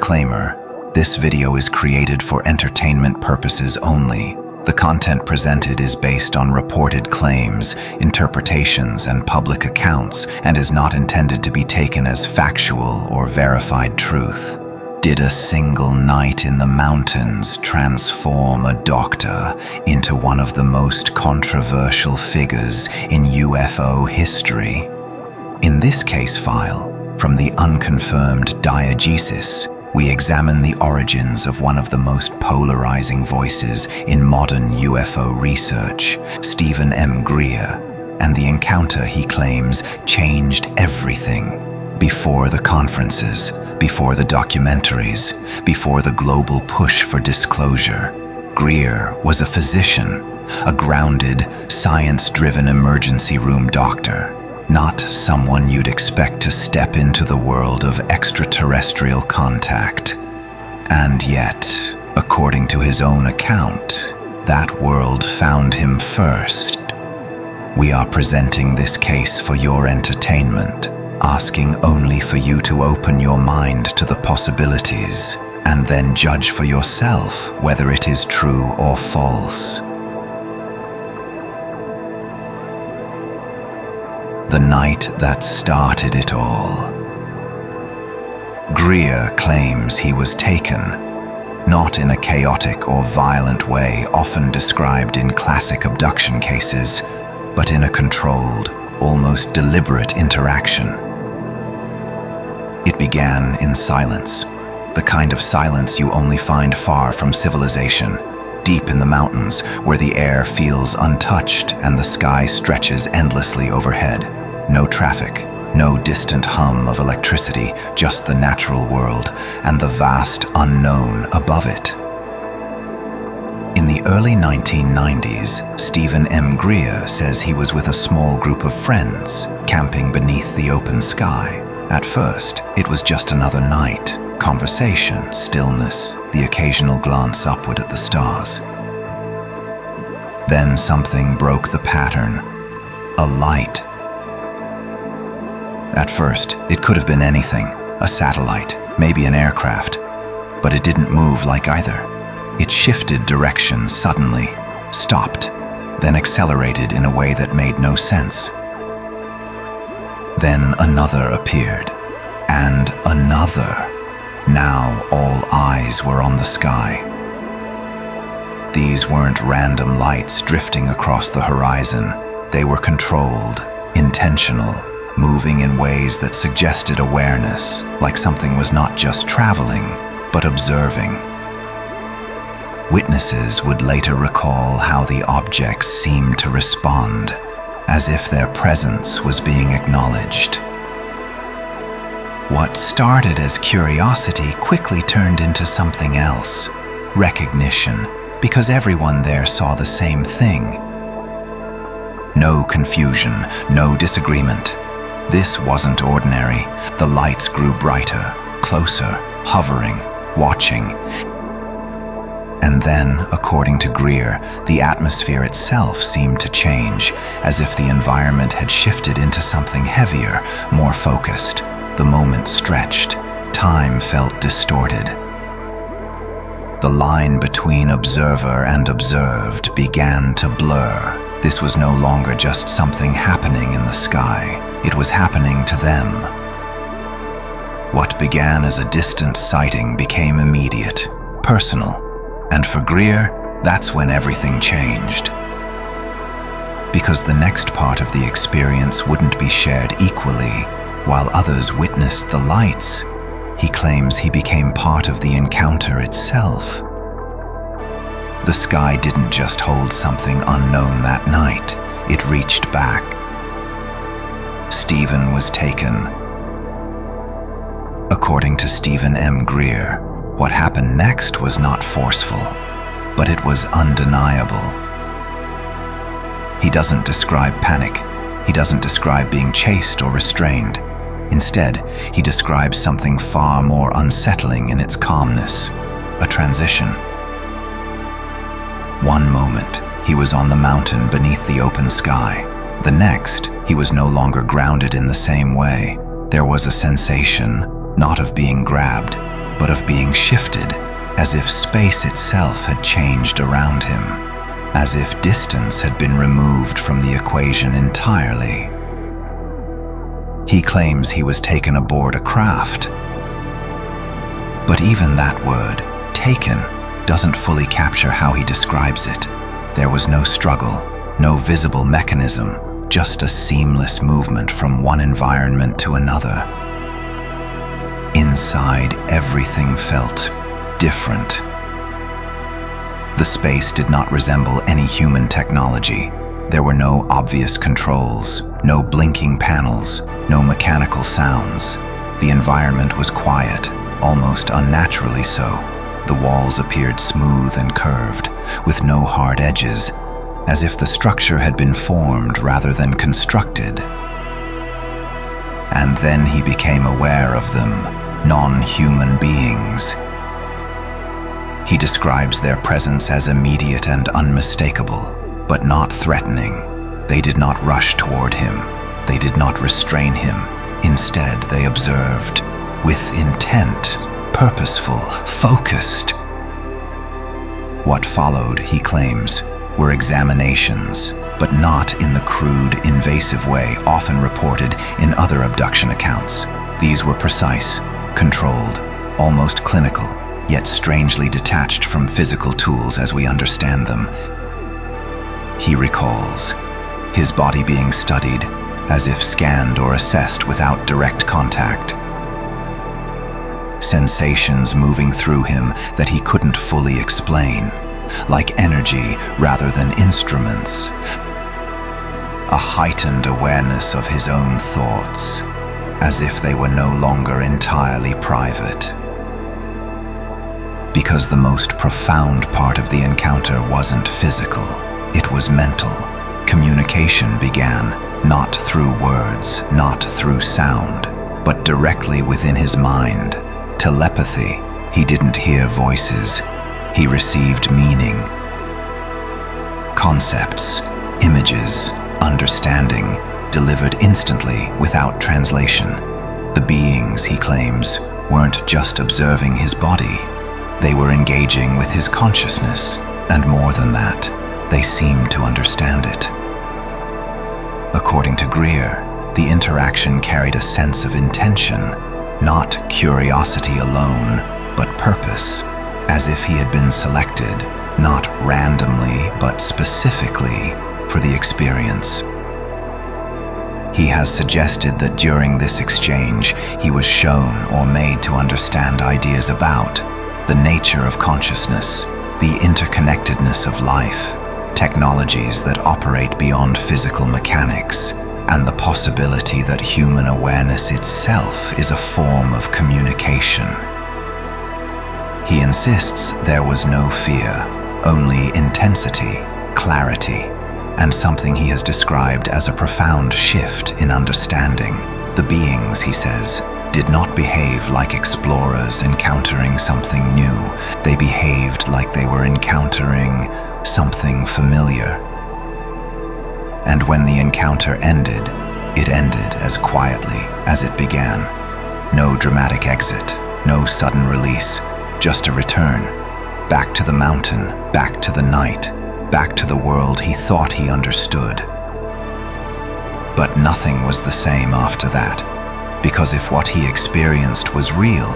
Disclaimer: this video is created for entertainment purposes only. The content presented is based on reported claims, interpretations, and public accounts, and is not intended to be taken as factual or verified truth. Did a single night in the mountains transform a doctor into one of the most controversial figures in UFO history? In this case file, from the Unconfirmed diegesis, we examine the origins of one of the most polarizing voices in modern UFO research, Stephen M. Greer, and the encounter he claims changed everything. Before the conferences, before the documentaries, before the global push for disclosure, Greer was a physician, a grounded, science-driven emergency room doctor. Not someone you'd expect to step into the world of extraterrestrial contact. And yet, according to his own account, that world found him first. We are presenting this case for your entertainment, asking only for you to open your mind to the possibilities, and then judge for yourself whether it is true or false. The night that started it all. Greer claims he was taken, not in a chaotic or violent way often described in classic abduction cases, but in a controlled, almost deliberate interaction. It began in silence, the kind of silence you only find far from civilization, deep in the mountains where the air feels untouched and the sky stretches endlessly overhead. No traffic, no distant hum of electricity, just the natural world and the vast unknown above it. In the early 1990s, Stephen M. Greer says he was with a small group of friends, camping beneath the open sky. At first, it was just another night, conversation, stillness, the occasional glance upward at the stars. Then something broke the pattern. A light. At first, it could have been anything, a satellite, maybe an aircraft, but it didn't move like either. It shifted direction suddenly, stopped, then accelerated in a way that made no sense. Then another appeared, and another. Now all eyes were on the sky. These weren't random lights drifting across the horizon. They were controlled, intentional, moving in ways that suggested awareness, like something was not just traveling, but observing. Witnesses would later recall how the objects seemed to respond, as if their presence was being acknowledged. What started as curiosity quickly turned into something else, recognition, because everyone there saw the same thing. No confusion, no disagreement. This wasn't ordinary. The lights grew brighter, closer, hovering, watching. And then, according to Greer, the atmosphere itself seemed to change, as if the environment had shifted into something heavier, more focused. The moment stretched. Time felt distorted. The line between observer and observed began to blur. This was no longer just something happening in the sky. It was happening to them. What began as a distant sighting became immediate, personal. And for Greer, that's when everything changed. Because the next part of the experience wouldn't be shared equally. While others witnessed the lights, he claims he became part of the encounter itself. The sky didn't just hold something unknown that night. It reached back. Stephen was taken. According to Stephen M. Greer, what happened next was not forceful, but it was undeniable. He doesn't describe panic. He doesn't describe being chased or restrained. Instead, he describes something far more unsettling in its calmness, a transition. One moment, he was on the mountain beneath the open sky. The next, he was no longer grounded in the same way. There was a sensation, not of being grabbed, but of being shifted, as if space itself had changed around him, as if distance had been removed from the equation entirely. He claims he was taken aboard a craft. But even that word, taken, doesn't fully capture how he describes it. There was no struggle, no visible mechanism, just a seamless movement from one environment to another. Inside, everything felt different. The space did not resemble any human technology. There were no obvious controls, no blinking panels, no mechanical sounds. The environment was quiet, almost unnaturally so. The walls appeared smooth and curved, with no hard edges, as if the structure had been formed rather than constructed. And then he became aware of them, non-human beings. He describes their presence as immediate and unmistakable, but not threatening. They did not rush toward him. They did not restrain him. Instead, they observed, with intent, purposeful, focused. What followed, he claims, were examinations, but not in the crude, invasive way often reported in other abduction accounts. These were precise, controlled, almost clinical, yet strangely detached from physical tools as we understand them. He recalls his body being studied, as if scanned or assessed without direct contact. Sensations moving through him that he couldn't fully explain, like energy rather than instruments. A heightened awareness of his own thoughts, as if they were no longer entirely private. Because the most profound part of the encounter wasn't physical, it was mental. Communication began, not through words, not through sound, but directly within his mind. Telepathy. He didn't hear voices. He received meaning. Concepts, images, understanding, delivered instantly without translation. The beings, he claims, weren't just observing his body. They were engaging with his consciousness, and more than that, they seemed to understand it. According to Greer, the interaction carried a sense of intention, not curiosity alone, but purpose, as if he had been selected, not randomly, but specifically, for the experience. He has suggested that during this exchange, he was shown or made to understand ideas about the nature of consciousness, the interconnectedness of life, technologies that operate beyond physical mechanics, and the possibility that human awareness itself is a form of communication. He insists there was no fear, only intensity, clarity, and something he has described as a profound shift in understanding. The beings, he says, did not behave like explorers encountering something new. They behaved like they were encountering something familiar. And when the encounter ended, it ended as quietly as it began. No dramatic exit, no sudden release, just a return. Back to the mountain, back to the night, back to the world he thought he understood. But nothing was the same after that, because if what he experienced was real,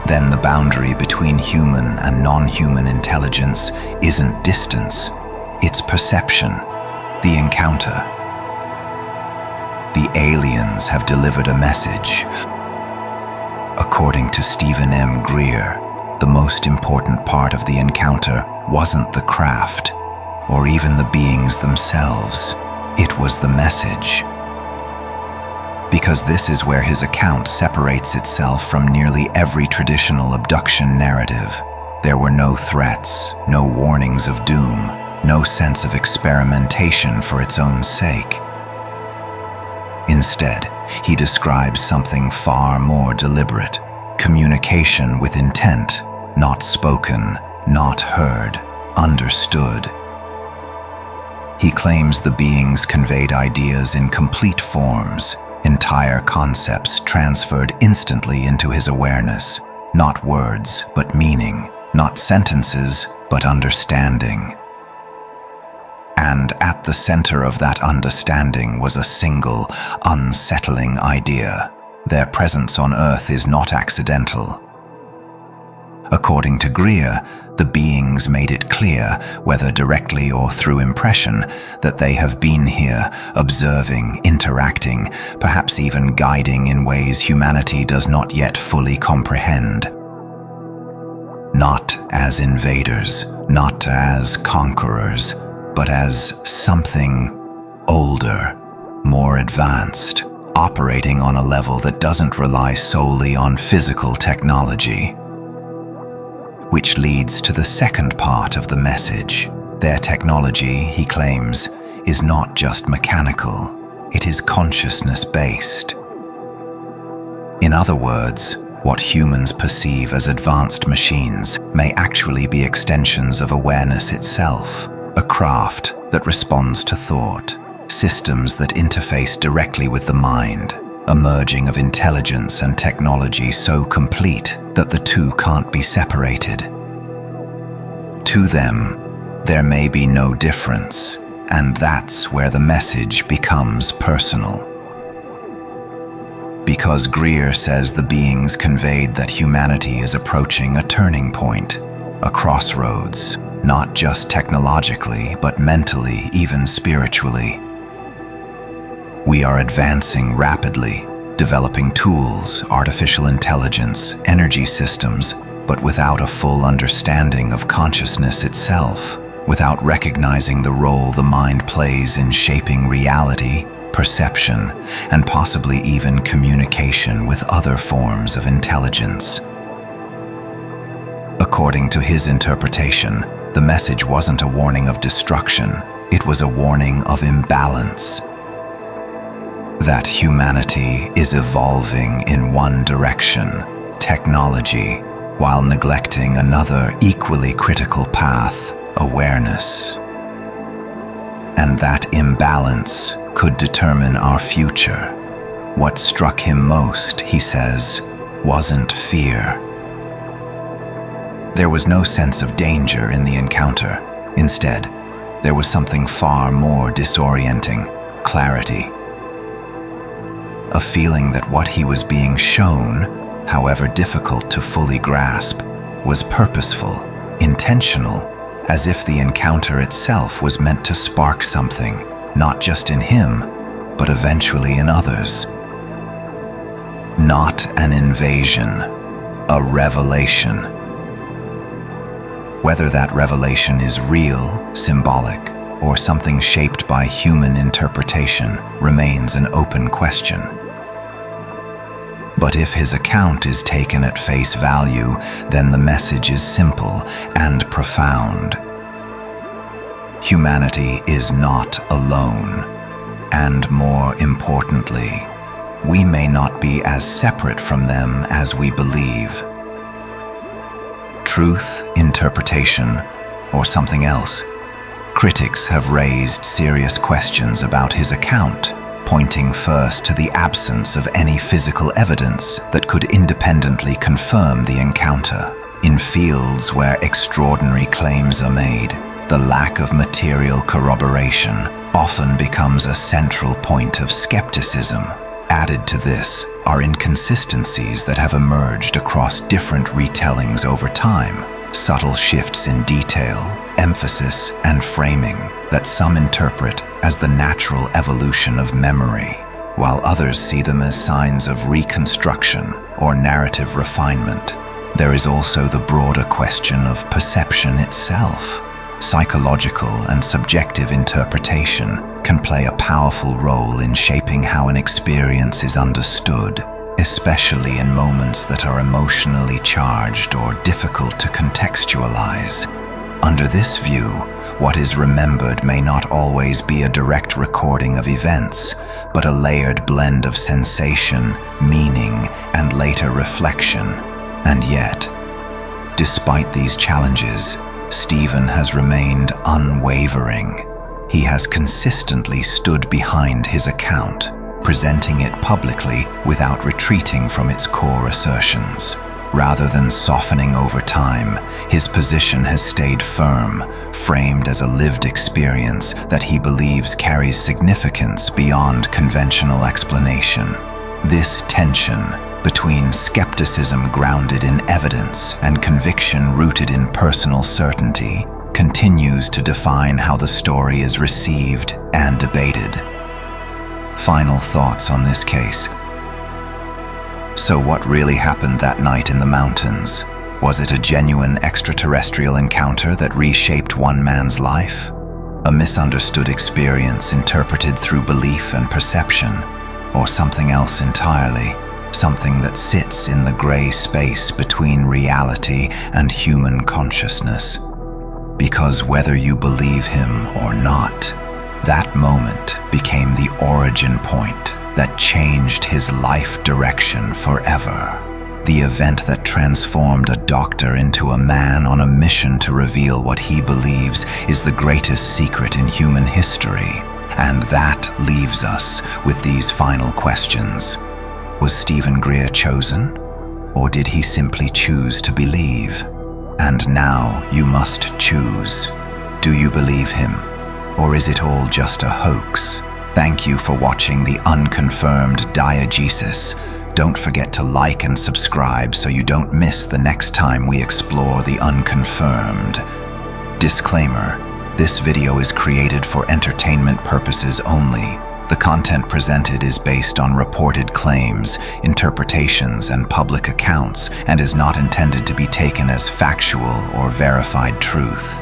then the boundary between human and non-human intelligence isn't distance, it's perception, the encounter. The aliens have delivered a message. According to Stephen M. Greer, the most important part of the encounter wasn't the craft, or even the beings themselves. It was the message. Because this is where his account separates itself from nearly every traditional abduction narrative. There were no threats, no warnings of doom, no sense of experimentation for its own sake. Instead, he describes something far more deliberate: communication with intent, not spoken, not heard, understood. He claims the beings conveyed ideas in complete forms, entire concepts transferred instantly into his awareness. Not words, but meaning. Not sentences, but understanding. And at the center of that understanding was a single, unsettling idea. Their presence on Earth is not accidental. According to Greer, the beings made it clear, whether directly or through impression, that they have been here, observing, interacting, perhaps even guiding in ways humanity does not yet fully comprehend. Not as invaders, not as conquerors, but as something older, more advanced, operating on a level that doesn't rely solely on physical technology. Which leads to the second part of the message. Their technology, he claims, is not just mechanical, it is consciousness-based. In other words, what humans perceive as advanced machines may actually be extensions of awareness itself, a craft that responds to thought, systems that interface directly with the mind, a merging of intelligence and technology so complete that the two can't be separated. To them, there may be no difference, and that's where the message becomes personal. Because Greer says the beings conveyed that humanity is approaching a turning point, a crossroads, not just technologically, but mentally, even spiritually. We are advancing rapidly, developing tools, artificial intelligence, energy systems, but without a full understanding of consciousness itself, without recognizing the role the mind plays in shaping reality, perception, and possibly even communication with other forms of intelligence. According to his interpretation, the message wasn't a warning of destruction, it was a warning of imbalance. That humanity is evolving in one direction, technology, while neglecting another equally critical path, awareness. And that imbalance could determine our future. What struck him most, he says, wasn't fear. There was no sense of danger in the encounter. Instead, there was something far more disorienting, clarity. A feeling that what he was being shown, however difficult to fully grasp, was purposeful, intentional, as if the encounter itself was meant to spark something, not just in him, but eventually in others. Not an invasion, a revelation. Whether that revelation is real, symbolic, or something shaped by human interpretation remains an open question. But if his account is taken at face value, then the message is simple and profound. Humanity is not alone, and more importantly, we may not be as separate from them as we believe. Truth, interpretation, or something else? Critics have raised serious questions about his account, pointing first to the absence of any physical evidence that could independently confirm the encounter. In fields where extraordinary claims are made, the lack of material corroboration often becomes a central point of skepticism. Added to this are inconsistencies that have emerged across different retellings over time, subtle shifts in detail, emphasis, and framing that some interpret as the natural evolution of memory, while others see them as signs of reconstruction or narrative refinement. There is also the broader question of perception itself. Psychological and subjective interpretation can play a powerful role in shaping how an experience is understood, especially in moments that are emotionally charged or difficult to contextualize. Under this view, what is remembered may not always be a direct recording of events, but a layered blend of sensation, meaning, and later reflection. And yet, despite these challenges, Stephen has remained unwavering. He has consistently stood behind his account, presenting it publicly without retreating from its core assertions. Rather than softening over time, his position has stayed firm, framed as a lived experience that he believes carries significance beyond conventional explanation. This tension between skepticism grounded in evidence and conviction rooted in personal certainty continues to define how the story is received and debated. Final thoughts on this case. So what really happened that night in the mountains? Was it a genuine extraterrestrial encounter that reshaped one man's life? A misunderstood experience interpreted through belief and perception? Or something else entirely? Something that sits in the gray space between reality and human consciousness? Because whether you believe him or not, that moment became the origin point that changed his life direction forever. The event that transformed a doctor into a man on a mission to reveal what he believes is the greatest secret in human history. And that leaves us with these final questions. Was Stephen Greer chosen? Or did he simply choose to believe? And now you must choose. Do you believe him? Or is it all just a hoax? Thank you for watching the Unconfirmed diegesis. Don't forget to like and subscribe so you don't miss the next time we explore the Unconfirmed. Disclaimer: this video is created for entertainment purposes only. The content presented is based on reported claims, interpretations, and public accounts, and is not intended to be taken as factual or verified truth.